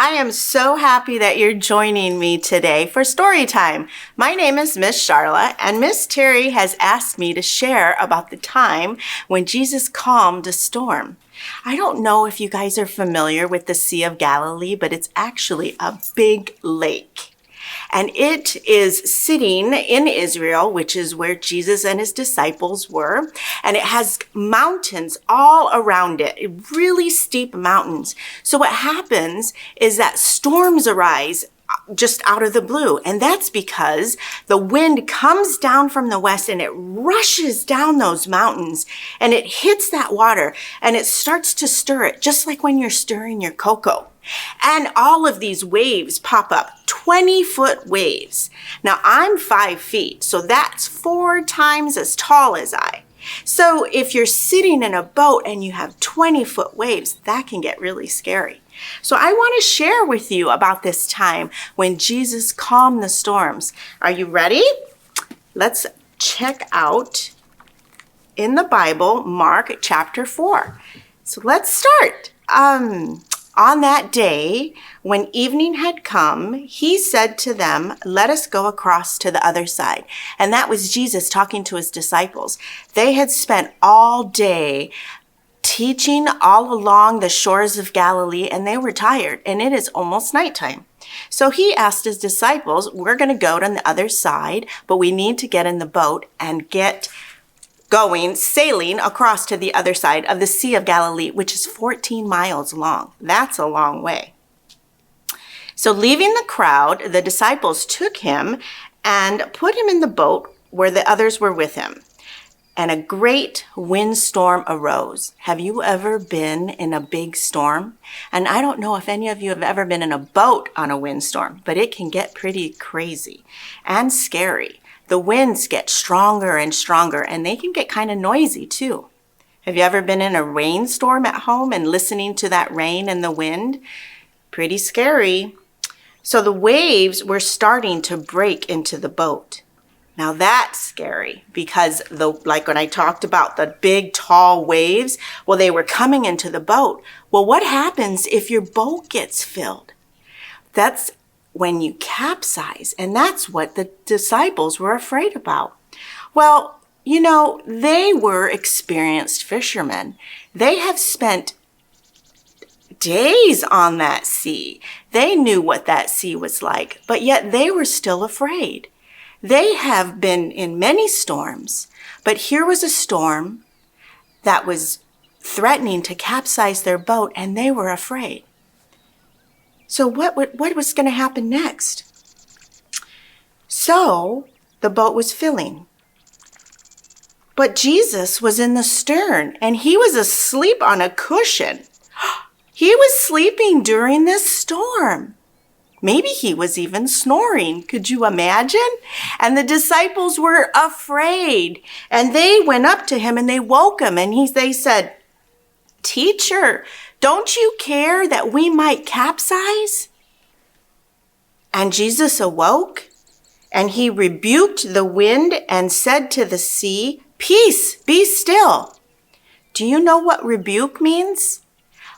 I am so happy that you're joining me today for story time. My name is Miss Charlotte, and Miss Terry has asked me to share about the time when Jesus calmed a storm. I don't know if you guys are familiar with the Sea of Galilee, but it's actually a big lake. And it is sitting in Israel, which is where Jesus and his disciples were. And it has mountains all around it, really steep mountains. So what happens is that storms arise just out of the blue. And that's because the wind comes down from the west and it rushes down those mountains and it hits that water and it starts to stir it, just like when you're stirring your cocoa. And all of these waves pop up, 20-foot waves. Now I'm 5 feet, so that's 4 times as tall as I. So if you're sitting in a boat and you have 20-foot waves, that can get really scary. So I want to share with you about this time when Jesus calmed the storms. Are you ready? Let's check out in the Bible, Mark chapter 4. So let's start. On that day, when evening had come, he said to them, "Let us go across to the other side." And that was Jesus talking to his disciples. They had spent all day teaching all along the shores of Galilee, and they were tired, and it is almost nighttime. So he asked his disciples, "We're going to go to the other side, but we need to get in the boat and get sailing across to the other side of the Sea of Galilee, which is 14 miles long. That's a long way." So leaving the crowd, the disciples took him and put him in the boat where the others were with him. And a great windstorm arose. Have you ever been in a big storm? And I don't know if any of you have ever been in a boat on a windstorm, but it can get pretty crazy and scary. The winds get stronger and stronger, and they can get kind of noisy too. Have you ever been in a rainstorm at home and listening to that rain and the wind? Pretty scary. So the waves were starting to break into the boat. Now that's scary because like when I talked about the big tall waves, well, they were coming into the boat. Well, what happens if your boat gets filled? That's when you capsize, and that's what the disciples were afraid about. Well, you know, they were experienced fishermen. They have spent days on that sea. They knew what that sea was like, but yet they were still afraid. They have been in many storms, but here was a storm that was threatening to capsize their boat, and they were afraid. So what was going to happen next? So the boat was filling. But Jesus was in the stern, and he was asleep on a cushion. He was sleeping during this storm. Maybe he was even snoring. Could you imagine? And the disciples were afraid. And they went up to him and they woke him. And they said, "Teacher, don't you care that we might capsize?" And Jesus awoke and he rebuked the wind and said to the sea, "Peace, be still." Do you know what rebuke means?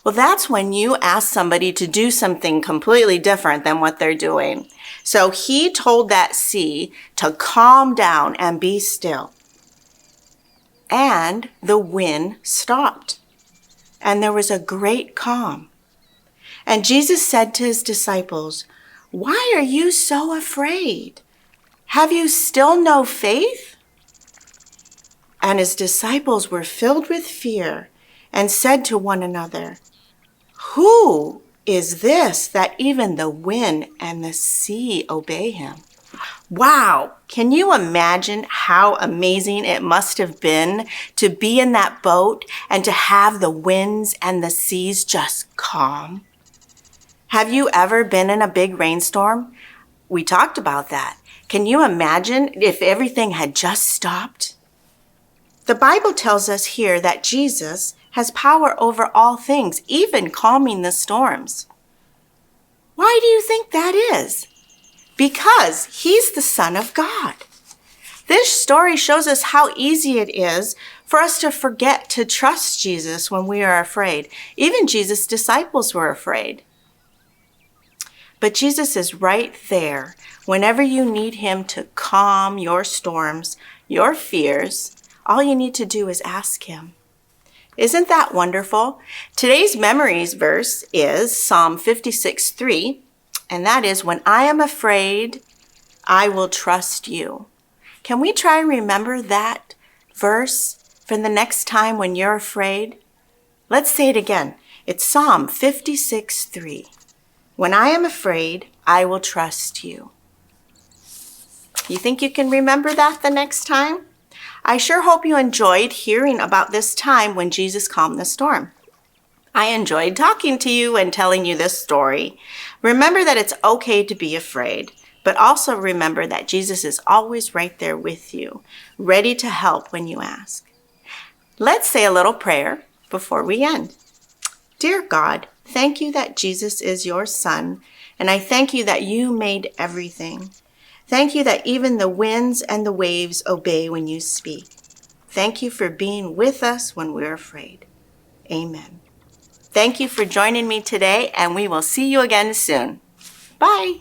Well, that's when you ask somebody to do something completely different than what they're doing. So he told that sea to calm down and be still. And the wind stopped. And there was a great calm. And Jesus said to his disciples, "Why are you so afraid? Have you still no faith?" And his disciples were filled with fear and said to one another, "Who is this that even the wind and the sea obey him?" Wow, can you imagine how amazing it must have been to be in that boat and to have the winds and the seas just calm? Have you ever been in a big rainstorm? We talked about that. Can you imagine if everything had just stopped? The Bible tells us here that Jesus has power over all things, even calming the storms. Why do you think that is? Because he's the Son of God. This story shows us how easy it is for us to forget to trust Jesus when we are afraid. Even Jesus' disciples were afraid. But Jesus is right there whenever you need him to calm your storms, your fears. All you need to do is ask him. Isn't that wonderful? Today's memories verse is Psalm 56:3, and that is, when I am afraid, I will trust you. Can we try and remember that verse for the next time when you're afraid? Let's say it again. It's Psalm 56:3. When I am afraid, I will trust you. You think you can remember that the next time? I sure hope you enjoyed hearing about this time when Jesus calmed the storm. I enjoyed talking to you and telling you this story. Remember that it's okay to be afraid, but also remember that Jesus is always right there with you, ready to help when you ask. Let's say a little prayer before we end. Dear God, thank you that Jesus is your Son, and I thank you that you made everything. Thank you that even the winds and the waves obey when you speak. Thank you for being with us when we're afraid. Amen. Thank you for joining me today, and we will see you again soon. Bye.